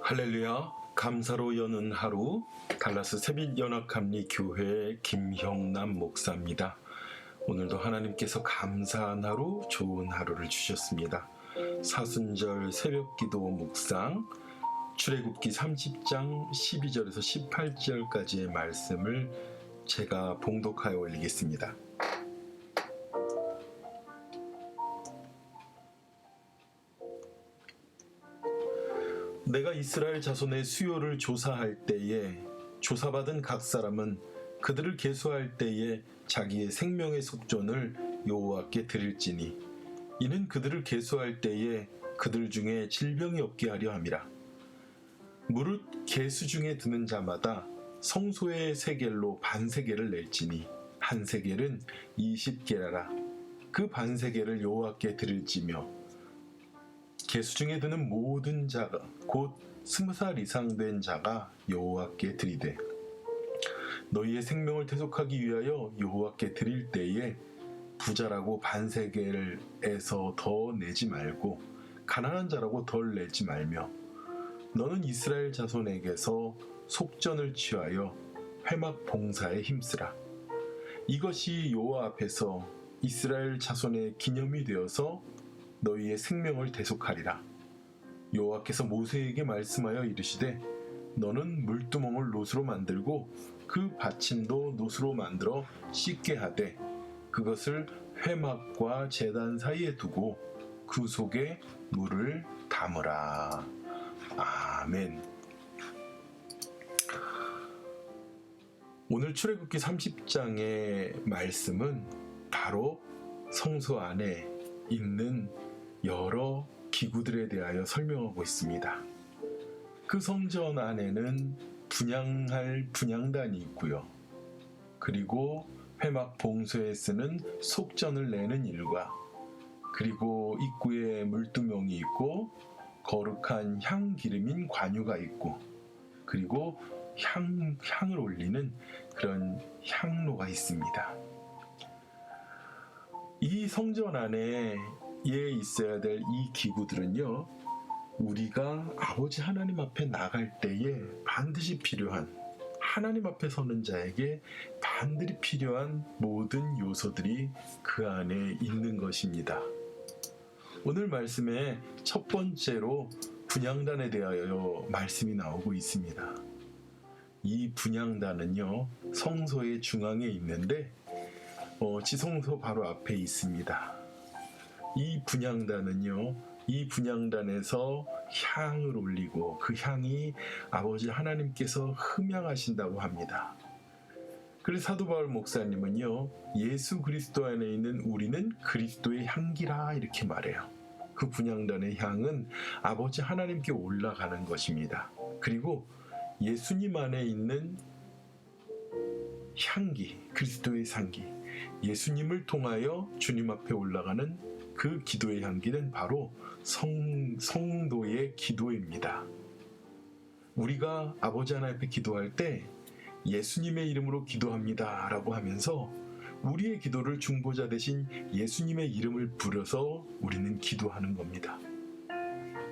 할렐루야. 감사로 여는 하루, 달라스 새빛연합감리교회 김형남 목사입니다. 오늘도 하나님께서 감사한 하루, 좋은 하루를 주셨습니다. 사순절 새벽기도 묵상, 출애굽기 30장 12절에서 18절까지의 말씀을 제가 봉독하여 올리겠습니다. 내가 이스라엘 자손의 수요를 조사할 때에 조사받은 각 사람은 그들을 계수할 때에 자기의 생명의 속전을 여호와께 드릴지니 이는 그들을 계수할 때에 그들 중에 질병이 없게 하려 함이라. 무릇 계수 중에 드는 자마다 성소의 세겔로 반세겔을 낼지니 한 세겔은 20게라라. 그 반세겔을 여호와께 드릴지며 계수 중에 드는 모든 자가 곧 20살 이상 된 자가 여호와께 드리되 너희의 생명을 대속하기 위하여 여호와께 드릴 때에 부자라고 반세겔에서 더 내지 말고 가난한 자라고 덜 내지 말며 너는 이스라엘 자손에게서 속전을 취하여 회막 봉사에 힘쓰라. 이것이 여호와 앞에서 이스라엘 자손의 기념이 되어서 너희의 생명을 대속하리라. 여호와께서 모세에게 말씀하여 이르시되 너는 물두멍을 놋으로 만들고 그 받침도 놋으로 만들어 씻게 하되 그것을 회막과 제단 사이에 두고 그 속에 물을 담으라. 아멘. 오늘 출애굽기 30장의 말씀은 바로 성소 안에 있는 여러 기구들에 대하여 설명하고 있습니다. 그 성전 안에는 분향할 분향단이 있고요. 그리고 회막 봉소에 쓰는 속전을 내는 일과 그리고 입구에 물두멍이 있고 거룩한 향 기름인 관유가 있고 그리고 향을 올리는 그런 향로가 있습니다. 이 성전 안에 있어야 될 이 기구들은요, 우리가 아버지 하나님 앞에 나갈 때에 반드시 필요한, 하나님 앞에 서는 자에게 반드시 필요한 모든 요소들이 그 안에 있는 것입니다. 오늘 말씀에 첫 번째로 분향단에 대하여 말씀이 나오고 있습니다. 이 분향단은요, 성소의 중앙에 있는데 지성소 바로 앞에 있습니다. 이 분향단은요, 이 분향단에서 향을 올리고 그 향이 아버지 하나님께서 흠향하신다고 합니다. 그래서 사도 바울 목사님은요, 예수 그리스도 안에 있는 우리는 그리스도의 향기라 이렇게 말해요. 그 분향단의 향은 아버지 하나님께 올라가는 것입니다. 그리고 예수님 안에 있는 향기, 그리스도의 향기, 예수님을 통하여 주님 앞에 올라가는 그 기도의 향기는 바로 성도의 기도입니다. 우리가 아버지 하나님 앞에 기도할 때 예수님의 이름으로 기도합니다 라고 하면서 우리의 기도를 중보자 대신 예수님의 이름을 부려서 우리는 기도하는 겁니다.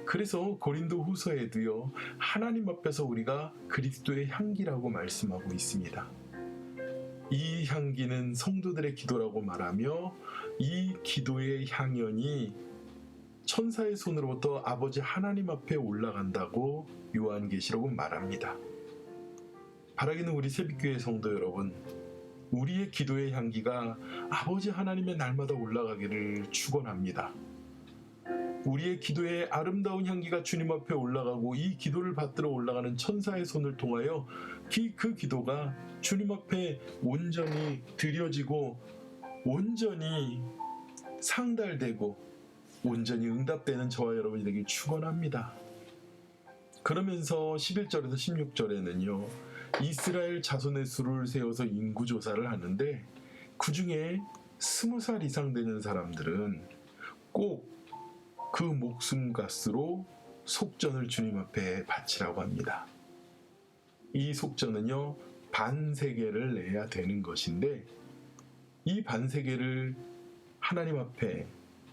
그래서 고린도 후서에도요, 하나님 앞에서 우리가 그리스도의 향기라고 말씀하고 있습니다. 이 향기는 성도들의 기도라고 말하며 이 기도의 향연이 천사의 손으로부터 아버지 하나님 앞에 올라간다고 요한계시록은 말합니다. 바라기는 우리 새빛교회 성도 여러분, 우리의 기도의 향기가 아버지 하나님의 날마다 올라가기를 축원합니다. 우리의 기도의 아름다운 향기가 주님 앞에 올라가고 이 기도를 받들어 올라가는 천사의 손을 통하여 그 기도가 주님 앞에 온전히 드려지고 온전히 상달되고 온전히 응답되는 저와 여러분이 되길 축원합니다. 그러면서 11절에서 16절에는요, 이스라엘 자손의 수를 세워서 인구조사를 하는데 그 중에 20살 이상 되는 사람들은 꼭 그 목숨값으로 속전을 주님 앞에 바치라고 합니다. 이 속전은요, 반세겔을 내야 되는 것인데 이 반세겔을 하나님 앞에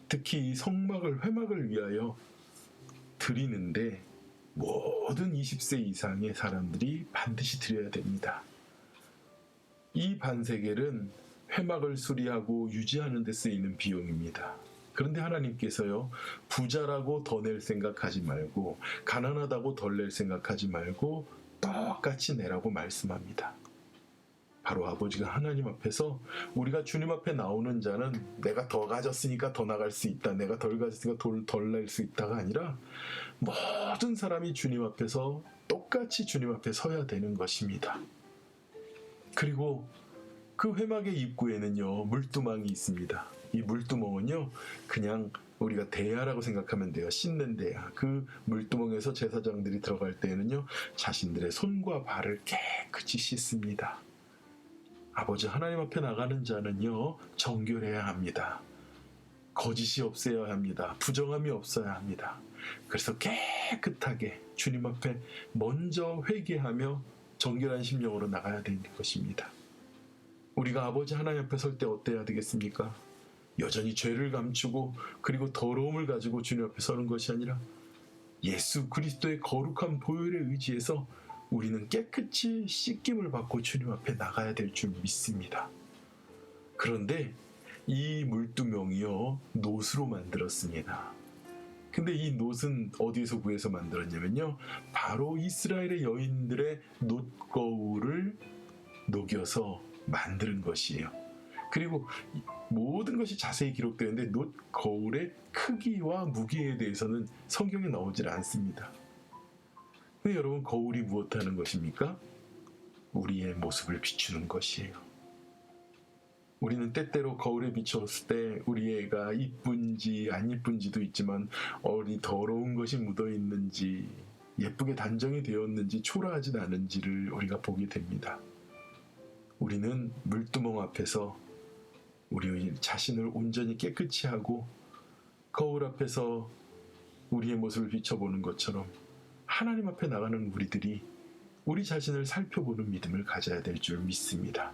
특히 이 회막을 위하여 드리는데 모든 20세 이상의 사람들이 반드시 드려야 됩니다. 이 반세겔은 회막을 수리하고 유지하는 데 쓰이는 비용입니다. 그런데 하나님께서요, 부자라고 더 낼 생각하지 말고 가난하다고 덜 낼 생각하지 말고 똑같이 내라고 말씀합니다. 바로 아버지가 하나님 앞에서 우리가 주님 앞에 나오는 자는 내가 더 가졌으니까 더 나갈 수 있다, 내가 덜 가졌으니까 덜 낼 수 있다가 아니라 모든 사람이 주님 앞에서 똑같이 주님 앞에 서야 되는 것입니다. 그리고 그 회막의 입구에는요, 물두멍이 있습니다. 이 물두멍은요, 그냥 우리가 대야라고 생각하면 돼요. 씻는 대야. 그 물두멍에서 제사장들이 들어갈 때에는요, 자신들의 손과 발을 깨끗이 씻습니다. 아버지 하나님 앞에 나가는 자는요, 정결해야 합니다. 거짓이 없어야 합니다. 부정함이 없어야 합니다. 그래서 깨끗하게 주님 앞에 먼저 회개하며 정결한 심령으로 나가야 되는 것입니다. 우리가 아버지 하나님 앞에 설 때 어때야 되겠습니까? 여전히 죄를 감추고 그리고 더러움을 가지고 주님 앞에 서는 것이 아니라 예수 그리스도의 거룩한 보혈에 의지해서 우리는 깨끗이 씻김을 받고 주님 앞에 나가야 될 줄 믿습니다. 그런데 이 물두멍이요, 놋으로 만들었습니다. 근데 이 놋은 어디에서 구해서 만들었냐면요, 바로 이스라엘의 여인들의 놋거울을 녹여서 만드는 것이에요. 그리고 모든 것이 자세히 기록되어 있는데 놋거울의 크기와 무게에 대해서는 성경에 나오질 않습니다. 근데 여러분, 거울이 무엇하는 것입니까? 우리의 모습을 비추는 것이에요. 우리는 때때로 거울에 비추었을 때 우리 애가 이쁜지 안 이쁜지도 있지만 어디 더러운 것이 묻어있는지 예쁘게 단정이 되었는지 초라하진 않은지를 우리가 보게 됩니다. 우리는 물두멍 앞에서 우리 자신을 온전히 깨끗이 하고 거울 앞에서 우리의 모습을 비춰보는 것처럼 하나님 앞에 나가는 우리들이 우리 자신을 살펴보는 믿음을 가져야 될 줄 믿습니다.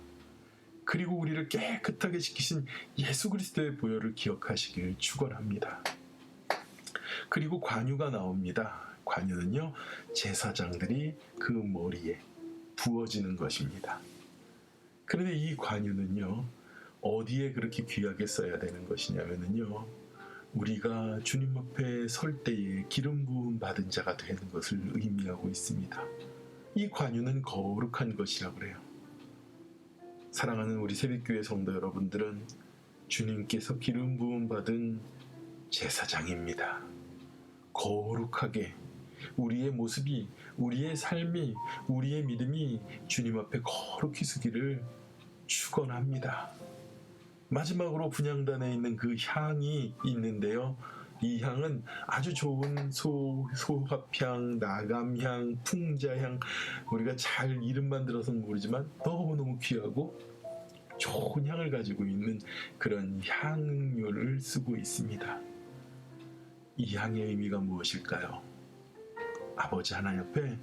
그리고 우리를 깨끗하게 지키신 예수 그리스도의 보혈을 기억하시기를 축원합니다. 그리고 관유가 나옵니다. 관유는요, 제사장들이 그 머리에 부어지는 것입니다. 그런데 이 관유는요, 어디에 그렇게 귀하게 써야 되는 것이냐면요, 우리가 주님 앞에 설 때에 기름 부음 받은 자가 되는 것을 의미하고 있습니다. 이 관유는 거룩한 것이라고 그래요. 사랑하는 우리 새벽교회 성도 여러분들은 주님께서 기름 부음 받은 제사장입니다. 거룩하게 우리의 모습이, 우리의 삶이, 우리의 믿음이 주님 앞에 거룩히 서기를 축원합니다. 마지막으로 분향단에 있는 그 향이 있는데요, 이 향은 아주 좋은 소합향, 나감향, 풍자향, 우리가 잘 이름만 들어서는 모르지만 너무너무 귀하고 좋은 향을 가지고 있는 그런 향료를 쓰고 있습니다. 이 향의 의미가 무엇일까요? 아버지 하나님 앞에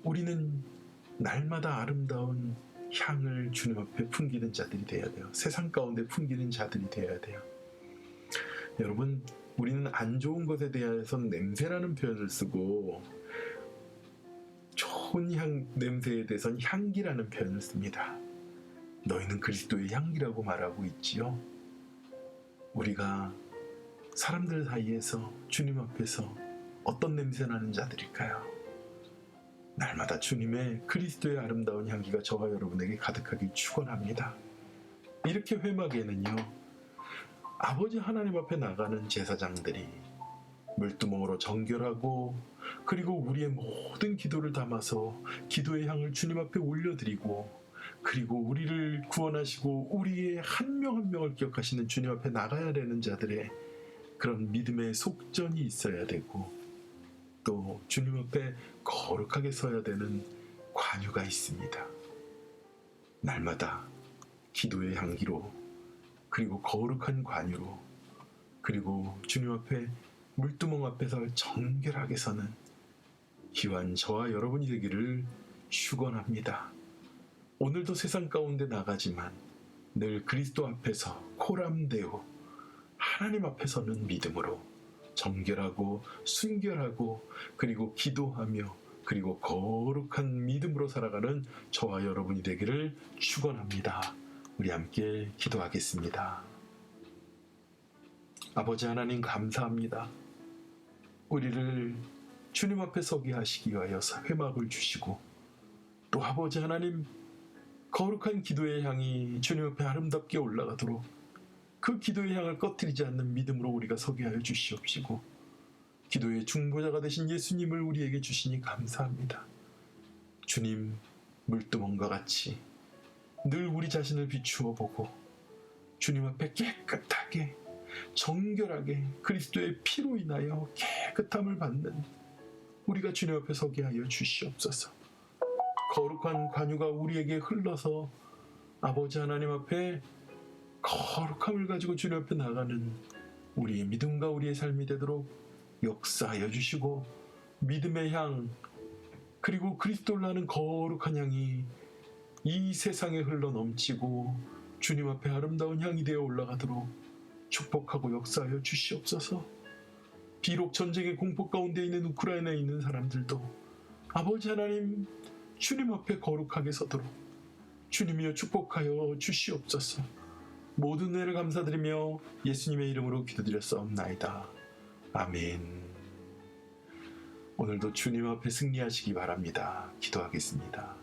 우리는 날마다 아름다운 향을 주님 앞에 풍기는 자들이 되어야 돼요. 세상 가운데 풍기는 자들이 되어야 돼요. 여러분, 우리는 안 좋은 것에 대해서는 냄새라는 표현을 쓰고 좋은 냄새에 대해서는 향기라는 표현을 씁니다. 너희는 그리스도의 향기라고 말하고 있지요. 우리가 사람들 사이에서 주님 앞에서 어떤 냄새 나는 자들일까요? 날마다 주님의 그리스도의 아름다운 향기가 저와 여러분에게 가득하길 축원합니다. 이렇게 회막에는요, 아버지 하나님 앞에 나가는 제사장들이 물두멍으로 정결하고 그리고 우리의 모든 기도를 담아서 기도의 향을 주님 앞에 올려드리고 그리고 우리를 구원하시고 우리의 한 명 한 명을 기억하시는 주님 앞에 나가야 되는 자들의 그런 믿음의 속전이 있어야 되고 또 주님 앞에 거룩하게 서야 되는 관유가 있습니다. 날마다 기도의 향기로 그리고 거룩한 관유로 그리고 주님 앞에 물두멍 앞에서 정결하게 서는 귀한 저와 여러분이 되기를 축원합니다. 오늘도 세상 가운데 나가지만 늘 그리스도 앞에서 코람데오 하나님 앞에 서는 믿음으로 정결하고 순결하고 그리고 기도하며 그리고 거룩한 믿음으로 살아가는 저와 여러분이 되기를 축원합니다. 우리 함께 기도하겠습니다. 아버지 하나님 감사합니다. 우리를 주님 앞에 서게 하시기 위하여 회막을 주시고 또 아버지 하나님 거룩한 기도의 향이 주님 앞에 아름답게 올라가도록 그 기도의 향을 꺼뜨리지 않는 믿음으로 우리가 서게 하여 주시옵시고 기도의 중보자가 되신 예수님을 우리에게 주시니 감사합니다. 주님 물두멍과 같이 늘 우리 자신을 비추어 보고 주님 앞에 깨끗하게 정결하게 그리스도의 피로 인하여 깨끗함을 받는 우리가 주님 앞에 서게 하여 주시옵소서. 거룩한 관유가 우리에게 흘러서 아버지 하나님 앞에 거룩함을 가지고 주님 앞에 나가는 우리의 믿음과 우리의 삶이 되도록 역사하여 주시고 믿음의 향 그리고 그리스도를 아는 거룩한 향이 이 세상에 흘러 넘치고 주님 앞에 아름다운 향이 되어 올라가도록 축복하고 역사하여 주시옵소서. 비록 전쟁의 공포 가운데 있는 우크라이나에 있는 사람들도 아버지 하나님 주님 앞에 거룩하게 서도록 주님이여 축복하여 주시옵소서. 모든 은혜를 감사드리며 예수님의 이름으로 기도드렸사옵나이다. 아멘. 오늘도 주님 앞에 승리하시기 바랍니다. 기도하겠습니다.